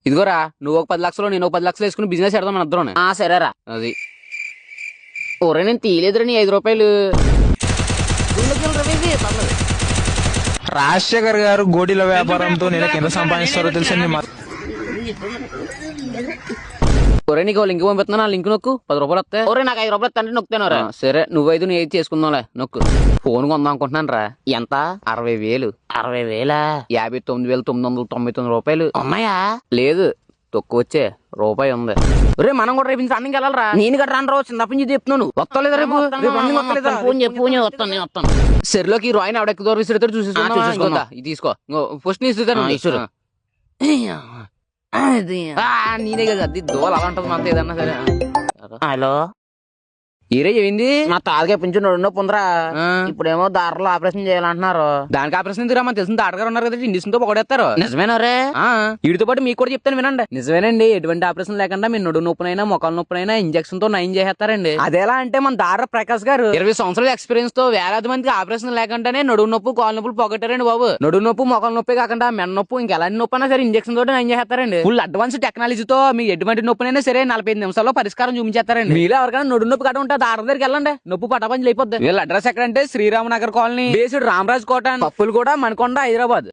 ఇదిగోరా నువ్వు ఒక 10 లక్షలు నేను ఒక 10 లక్షలు వేసుకుని బిజినెస్ పెడదాం మన ఇద్దరం. సరేరా. అది ఒరే నేను తీయలేదురా నీ 5 రూపాయలు. రాజశేఖర్ గారు గోడీల వ్యాపారంతో నెలకు ఎంత సంపాదిస్తారో తెలుసండి. ఒరే నీకు లింక్ పంపిస్తున్నా, లింక్ నొక్కు 10 రూపాయలు వస్తాయి. ఒరే నాకు 5 రూపాయలు తండ్రి నొక్కుతాను. సరే నువ్వైదు నీ 5 చేసుకుందాంలే. నొక్కు. ఫోన్ కొందాం అనుకుంటున్నాను రా. ఎంత? 60,000. 60,000? 59,999 రూపాయలు. అమ్మాయా? లేదు తక్కువ వచ్చే రూపాయి ఉంది. రే మనం కూడా రేపు రన్నింగ్ వెళ్ళాలరా. నేను గట్రా రాను రోజు చిన్నప్పటి నుంచి చెప్తున్నాను. వస్తలేదా రేపు? వస్తాను. సరిలోకి రాయిని ఆవిడ దూరం విసిరితే చూసేసుకుందా. ఇది తీసుకో ఫస్ట్ ఇస్తారు. నేనే కదా అది దోల అలా ఉంటుంది అంత ఏదన్నా సరే. హలో ఈరే ఏమైంది? నా తాతగా పింఛన్ 2 పొందరా. ఇప్పుడేమో దారిలో ఆపరేషన్ చేయాలంటున్నారు. దానికి ఆపరేషన్ ఎందుకు మన తెలిసిన తాటగారు ఉన్నారు కదా, ఇండిషన్ తో పొగడేస్తారు. నిజమేనా రే? వీటితో పాటు మీకు కూడా చెప్తాను వినండి. నిజమేనండి, ఎటువంటి ఆపరేషన్ లేకుండా మీ నడు నొప్పునైనా మొక్కల నొప్పునైనా ఇంజక్షన్ తో నయం చేసేస్తారండి. అదేలా అంటే మన దార ప్రకాష్ గారు 20 సంవత్సరాల ఎక్స్పీరియన్స్ తో వేలాది మందికి ఆపరేషన్ లేకుండానే నడువు నొప్పు కాలు నొప్పులు పొగట్టారండి బాబు. నడువు నొప్పు మొక్కల నొప్పి కాకుండా మెన్న నొప్పు ఇంకెలాంటి నొప్పి అయినా సరే ఇంజక్షన్ తోటి నయం చేస్తారండి. ఫుల్ అడ్వాన్స్ టెక్నాలజీతో మీ ఎటువంటి నొప్పినైనా సరే 45 నిమిషాల్లో పరిష్కారం చూపించేస్తారండి. మీరు ఎవరికైనా నడు నొప్పి కట్ట ఉంటే దార దగ్గరికి వెళ్ళండి, నొప్పు పటాపంచి అయిపోద్ది. వీళ్ళ అడ్రస్ ఎక్కడంటే శ్రీరామనగర్ కాలనీ, బేస్డ్ రామరాజ్ కోట, పప్పులు కూడా మనకొండ, హైదరాబాద్.